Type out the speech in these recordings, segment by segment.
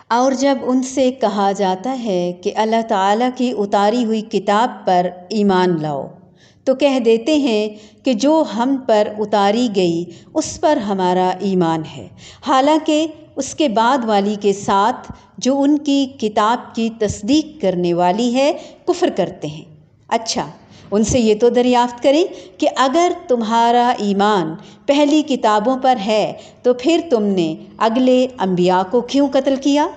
اور جب ان سے کہا جاتا ہے کہ اللہ تعالیٰ کی اتاری ہوئی کتاب پر ایمان لاؤ تو کہہ دیتے ہیں کہ جو ہم پر اتاری گئی اس پر ہمارا ایمان ہے، حالانکہ اس کے بعد والی کے ساتھ جو ان کی کتاب کی تصدیق کرنے والی ہے کفر کرتے ہیں۔ اچھا، ان سے یہ تو دریافت کریں کہ اگر تمہارا ایمان پہلی کتابوں پر ہے تو پھر تم نے اگلے انبیاء کو کیوں قتل کیا؟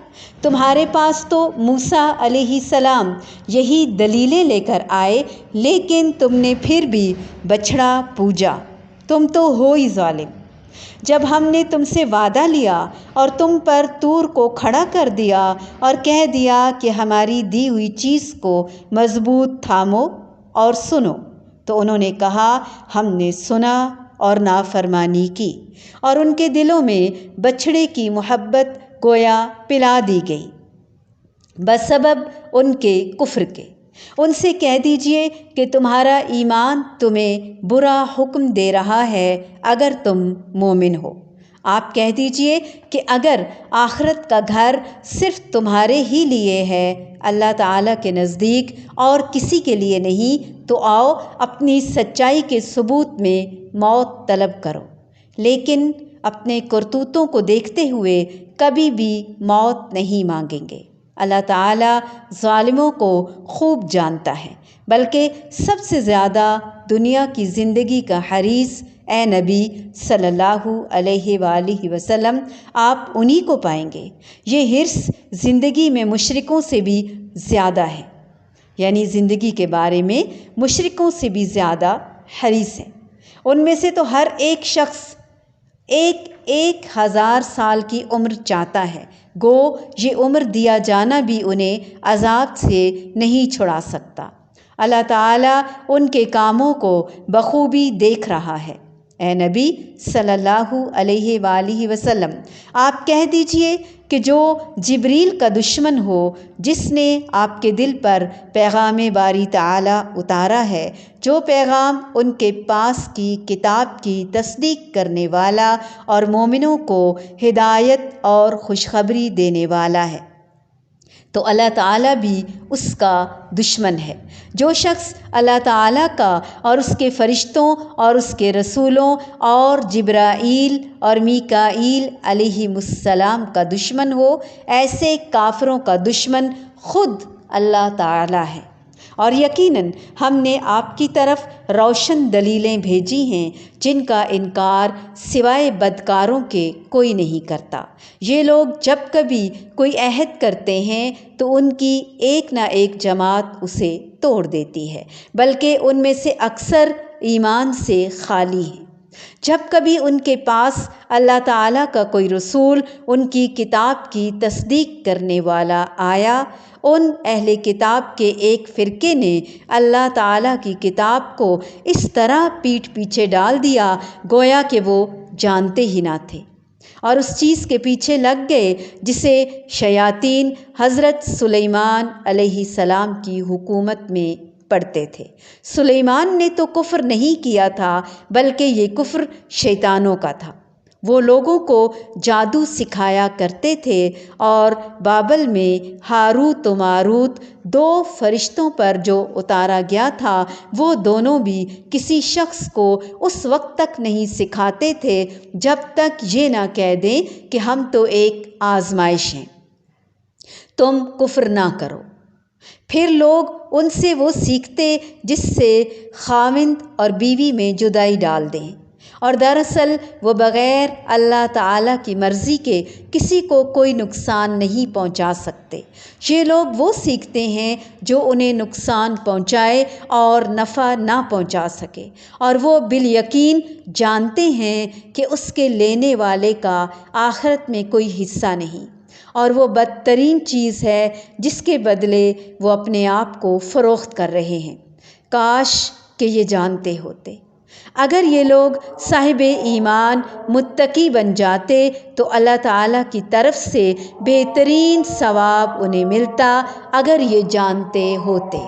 تمہارے پاس تو موسیٰ علیہ السلام یہی دلیلیں لے کر آئے، لیکن تم نے پھر بھی بچھڑا پوجا۔ تم تو ہو ہی ظالم۔ جب ہم نے تم سے وعدہ لیا اور تم پر طور کو کھڑا کر دیا اور کہہ دیا کہ ہماری دی ہوئی چیز کو مضبوط تھامو اور سنو، تو انہوں نے کہا ہم نے سنا اور نافرمانی کی، اور ان کے دلوں میں بچھڑے کی محبت گویا پلا دی گئی بسبب ان کے کفر کے۔ ان سے کہہ دیجئے کہ تمہارا ایمان تمہیں برا حکم دے رہا ہے اگر تم مومن ہو۔ آپ کہہ دیجئے کہ اگر آخرت کا گھر صرف تمہارے ہی لیے ہے، اللہ تعالیٰ کے نزدیک اور کسی کے لیے نہیں، تو آؤ اپنی سچائی کے ثبوت میں موت طلب کرو، لیکن اپنے کرتوتوں کو دیکھتے ہوئے کبھی بھی موت نہیں مانگیں گے۔ اللہ تعالیٰ ظالموں کو خوب جانتا ہے، بلکہ سب سے زیادہ دنیا کی زندگی کا حریص اے نبی صلی اللہ علیہ وآلہ وسلم آپ انہی کو پائیں گے۔ یہ حرص زندگی میں مشرکوں سے بھی زیادہ ہے، یعنی زندگی کے بارے میں مشرکوں سے بھی زیادہ حریص ہیں۔ ان میں سے تو ہر ایک شخص 1000 سال کی عمر چاہتا ہے، گو یہ عمر دیا جانا بھی انہیں عذاب سے نہیں چھڑا سکتا۔ اللہ تعالیٰ ان کے کاموں کو بخوبی دیکھ رہا ہے۔ اے نبی صلی اللہ علیہ وآلہ وسلم آپ کہہ دیجئے کہ جو جبریل کا دشمن ہو، جس نے آپ کے دل پر پیغام باری تعالیٰ اتارا ہے، جو پیغام ان کے پاس کی کتاب کی تصدیق کرنے والا اور مومنوں کو ہدایت اور خوشخبری دینے والا ہے، تو اللہ تعالیٰ بھی اس کا دشمن ہے۔ جو شخص اللہ تعالیٰ کا اور اس کے فرشتوں اور اس کے رسولوں اور جبرائیل اور میکائیل علیہم السلام کا دشمن ہو، ایسے کافروں کا دشمن خود اللہ تعالیٰ ہے۔ اور یقیناً ہم نے آپ کی طرف روشن دلیلیں بھیجی ہیں جن کا انکار سوائے بدکاروں کے کوئی نہیں کرتا۔ یہ لوگ جب کبھی کوئی عہد کرتے ہیں تو ان کی ایک نہ ایک جماعت اسے توڑ دیتی ہے، بلکہ ان میں سے اکثر ایمان سے خالی ہیں۔ جب کبھی ان کے پاس اللہ تعالیٰ کا کوئی رسول ان کی کتاب کی تصدیق کرنے والا آیا، ان اہل کتاب کے ایک فرقے نے اللہ تعالیٰ کی کتاب کو اس طرح پیٹھ پیچھے ڈال دیا گویا کہ وہ جانتے ہی نہ تھے، اور اس چیز کے پیچھے لگ گئے جسے شیاطین حضرت سلیمان علیہ السلام کی حکومت میں پڑھتے تھے۔ سلیمان نے تو کفر نہیں کیا تھا، بلکہ یہ کفر شیطانوں کا تھا۔ وہ لوگوں کو جادو سکھایا کرتے تھے، اور بابل میں ہاروت و ماروت 2 فرشتوں پر جو اتارا گیا تھا، وہ دونوں بھی کسی شخص کو اس وقت تک نہیں سکھاتے تھے جب تک یہ نہ کہہ دیں کہ ہم تو ایک آزمائش ہیں، تم کفر نہ کرو۔ پھر لوگ ان سے وہ سیکھتے جس سے خاوند اور بیوی میں جدائی ڈال دیں، اور دراصل وہ بغیر اللہ تعالیٰ کی مرضی کے کسی کو کوئی نقصان نہیں پہنچا سکتے۔ یہ لوگ وہ سیکھتے ہیں جو انہیں نقصان پہنچائے اور نفع نہ پہنچا سکے، اور وہ بالیقین جانتے ہیں کہ اس کے لینے والے کا آخرت میں کوئی حصہ نہیں، اور وہ بدترین چیز ہے جس کے بدلے وہ اپنے آپ کو فروخت کر رہے ہیں۔ کاش کہ یہ جانتے ہوتے۔ اگر یہ لوگ صاحب ایمان متقی بن جاتے تو اللہ تعالیٰ کی طرف سے بہترین ثواب انہیں ملتا، اگر یہ جانتے ہوتے۔